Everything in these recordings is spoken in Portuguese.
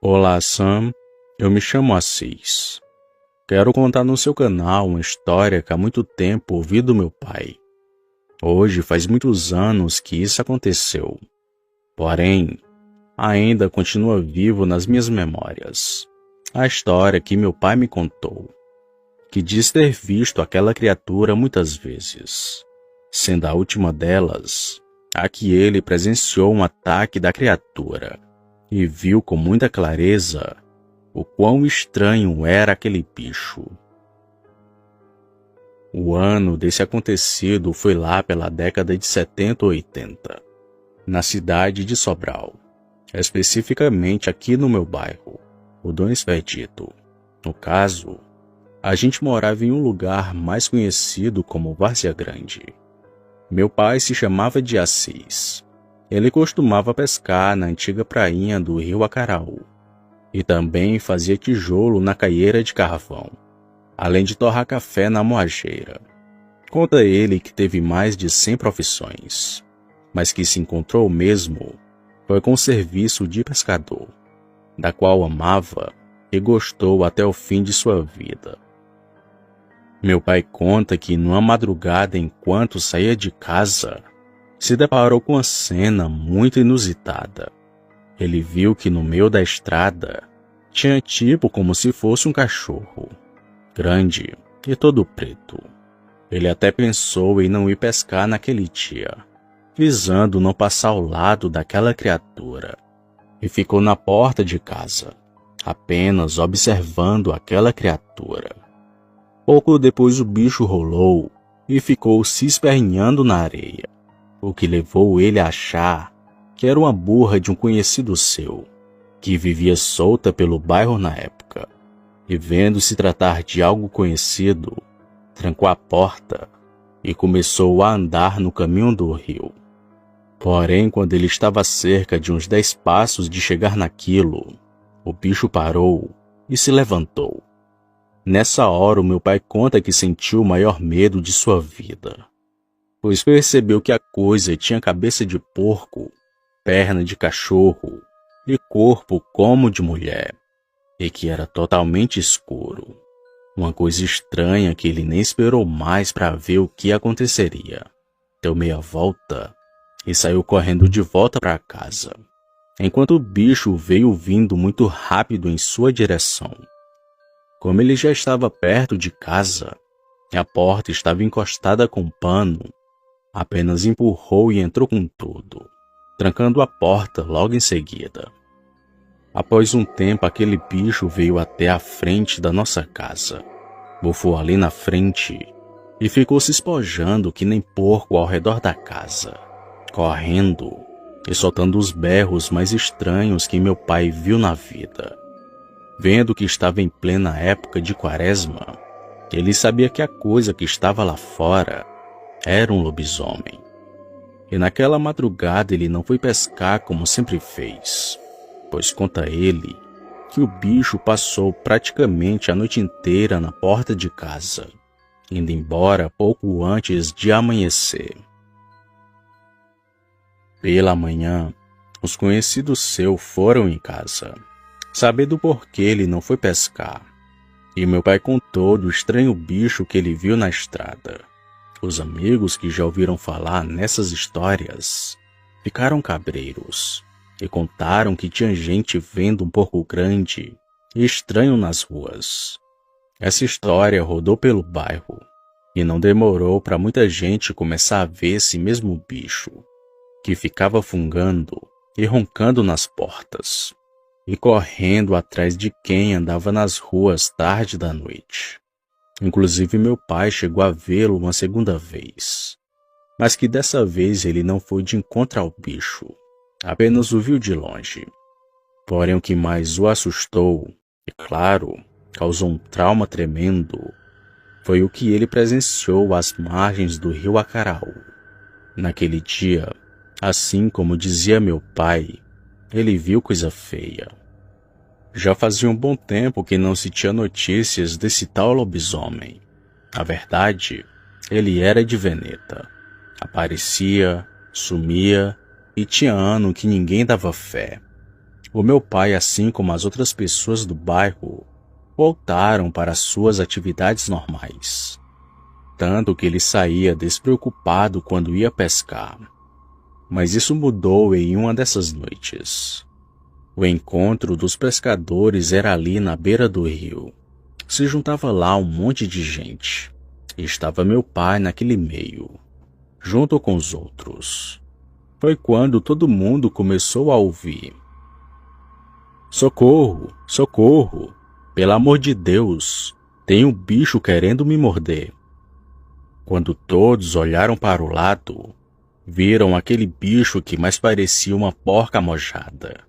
Olá, Sam. Eu me chamo Assis. Quero contar no seu canal uma história que há muito tempo ouvi do meu pai. Hoje faz muitos anos que isso aconteceu. Porém, ainda continua vivo nas minhas memórias. A história que meu pai me contou, que diz ter visto aquela criatura muitas vezes, sendo a última delas a que ele presenciou um ataque da criatura e viu com muita clareza o quão estranho era aquele bicho. O ano desse acontecido foi lá pela década de 70 ou 80, na cidade de Sobral, especificamente aqui no meu bairro, o Dom Expedito. No caso, a gente morava em um lugar mais conhecido como Várzea Grande. Meu pai se chamava de Assis. Ele costumava pescar na antiga prainha do rio Acaraú e também fazia tijolo na caieira de carvão, além de torrar café na moageira. Conta ele que teve mais de 100 profissões, mas que se encontrou mesmo foi com o serviço de pescador, da qual amava e gostou até o fim de sua vida. Meu pai conta que numa madrugada, enquanto saía de casa, se deparou com uma cena muito inusitada. Ele viu que no meio da estrada tinha tipo como se fosse um cachorro, grande e todo preto. Ele até pensou em não ir pescar naquele dia, visando não passar ao lado daquela criatura, e ficou na porta de casa, apenas observando aquela criatura. Pouco depois o bicho rolou e ficou se esperneando na areia, o que levou ele a achar que era uma burra de um conhecido seu, que vivia solta pelo bairro na época, e vendo se tratar de algo conhecido, trancou a porta e começou a andar no caminho do rio. Porém, quando ele estava a cerca de uns 10 passos de chegar naquilo, o bicho parou e se levantou. Nessa hora, o meu pai conta que sentiu o maior medo de sua vida, pois percebeu que a coisa tinha cabeça de porco, perna de cachorro e corpo como de mulher, e que era totalmente escuro. Uma coisa estranha que ele nem esperou mais para ver o que aconteceria. Deu meia volta e saiu correndo de volta para casa, enquanto o bicho veio vindo muito rápido em sua direção. Como ele já estava perto de casa e a porta estava encostada com um pano, apenas empurrou e entrou com tudo, trancando a porta logo em seguida. Após um tempo, aquele bicho veio até a frente da nossa casa, bufou ali na frente e ficou se espojando que nem porco ao redor da casa, correndo e soltando os berros mais estranhos que meu pai viu na vida. Vendo que estava em plena época de quaresma, ele sabia que a coisa que estava lá fora era um lobisomem. E naquela madrugada ele não foi pescar como sempre fez, pois conta ele que o bicho passou praticamente a noite inteira na porta de casa, indo embora pouco antes de amanhecer. Pela manhã, os conhecidos seus foram em casa, sabendo por que ele não foi pescar, e meu pai contou do estranho bicho que ele viu na estrada. Os amigos que já ouviram falar nessas histórias ficaram cabreiros e contaram que tinha gente vendo um porco grande e estranho nas ruas. Essa história rodou pelo bairro e não demorou para muita gente começar a ver esse mesmo bicho, que ficava fungando e roncando nas portas e correndo atrás de quem andava nas ruas tarde da noite. Inclusive meu pai chegou a vê-lo uma segunda vez, mas que dessa vez ele não foi de encontro ao bicho, apenas o viu de longe. Porém o que mais o assustou, e claro, causou um trauma tremendo, foi o que ele presenciou às margens do rio Acaraú. Naquele dia, assim como dizia meu pai, ele viu coisa feia. Já fazia um bom tempo que não se tinha notícias desse tal lobisomem. Na verdade, ele era de Veneta. Aparecia, sumia e tinha ano que ninguém dava fé. O meu pai, assim como as outras pessoas do bairro, voltaram para suas atividades normais. Tanto que ele saía despreocupado quando ia pescar. Mas isso mudou em uma dessas noites. O encontro dos pescadores era ali na beira do rio. Se juntava lá um monte de gente. E estava meu pai naquele meio, junto com os outros. Foi quando todo mundo começou a ouvir: "Socorro! Socorro! Pelo amor de Deus! Tem um bicho querendo me morder!" Quando todos olharam para o lado, viram aquele bicho que mais parecia uma porca mojada.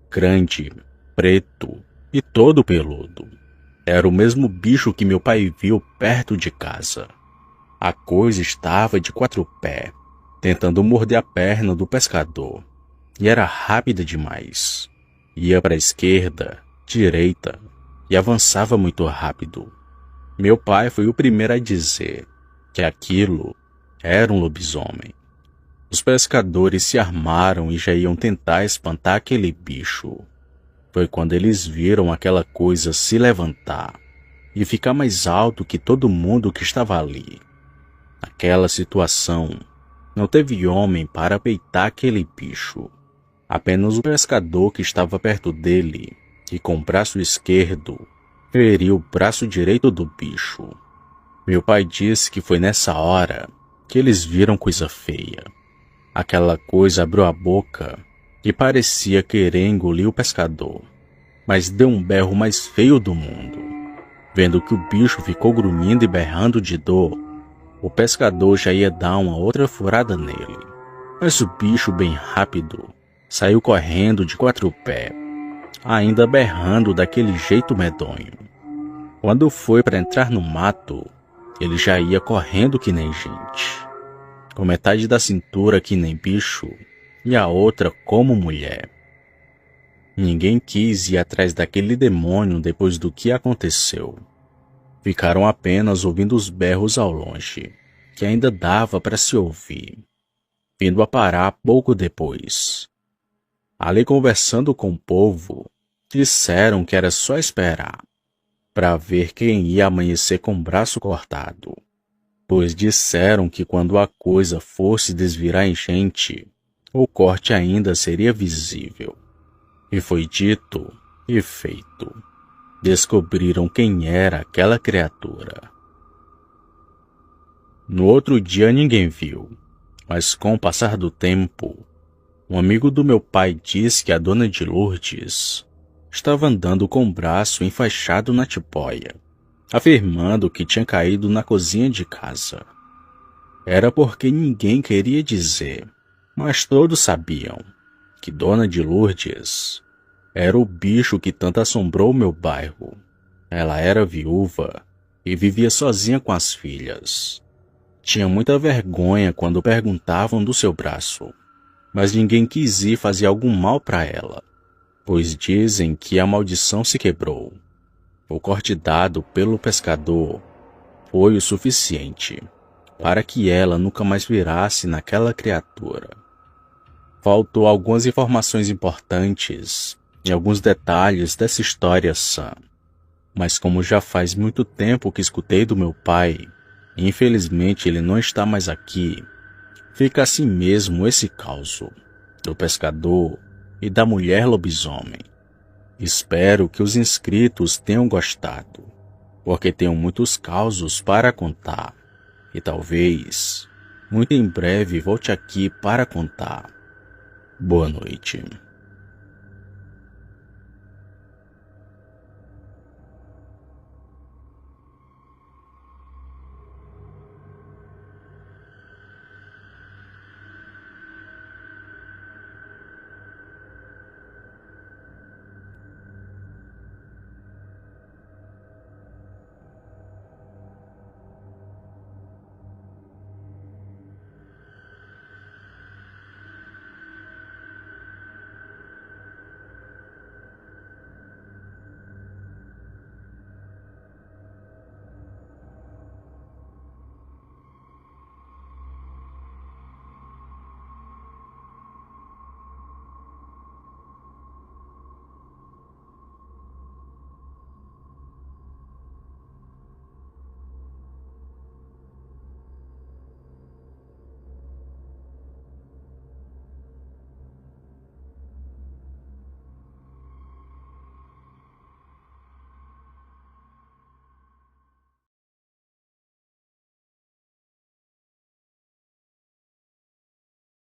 Grande, preto e todo peludo. Era o mesmo bicho que meu pai viu perto de casa. A coisa estava de 4 pés, tentando morder a perna do pescador. E era rápida demais. Ia para a esquerda, direita e avançava muito rápido. Meu pai foi o primeiro a dizer que aquilo era um lobisomem. Os pescadores se armaram e já iam tentar espantar aquele bicho. Foi quando eles viram aquela coisa se levantar e ficar mais alto que todo mundo que estava ali. Naquela situação, não teve homem para peitar aquele bicho. Apenas o pescador que estava perto dele e com o braço esquerdo feriu o braço direito do bicho. Meu pai disse que foi nessa hora que eles viram coisa feia. Aquela coisa abriu a boca e parecia querer engolir o pescador, mas deu um berro mais feio do mundo. Vendo que o bicho ficou grunhindo e berrando de dor, o pescador já ia dar uma outra furada nele. Mas o bicho, bem rápido, saiu correndo de 4 pés, ainda berrando daquele jeito medonho. Quando foi para entrar no mato, ele já ia correndo que nem gente, com metade da cintura que nem bicho e a outra como mulher. Ninguém quis ir atrás daquele demônio depois do que aconteceu. Ficaram apenas ouvindo os berros ao longe, que ainda dava para se ouvir, vindo a parar pouco depois. Ali conversando com o povo, disseram que era só esperar para ver quem ia amanhecer com o braço cortado, pois disseram que quando a coisa fosse desvirar em gente, o corte ainda seria visível. E foi dito e feito. Descobriram quem era aquela criatura. No outro dia ninguém viu, mas com o passar do tempo, um amigo do meu pai disse que a dona de Lourdes estava andando com o braço enfaixado na tipóia, afirmando que tinha caído na cozinha de casa. Era porque ninguém queria dizer, mas todos sabiam que dona de Lourdes era o bicho que tanto assombrou meu bairro. Ela era viúva e vivia sozinha com as filhas. Tinha muita vergonha quando perguntavam do seu braço, mas ninguém quis ir fazer algum mal para ela, pois dizem que a maldição se quebrou. O corte dado pelo pescador foi o suficiente para que ela nunca mais virasse naquela criatura. Faltou algumas informações importantes e alguns detalhes dessa história sã, mas como já faz muito tempo que escutei do meu pai, e infelizmente ele não está mais aqui, fica assim mesmo esse caos do pescador e da mulher lobisomem. Espero que os inscritos tenham gostado, porque tenho muitos causos para contar, e talvez, muito em breve volte aqui para contar. Boa noite.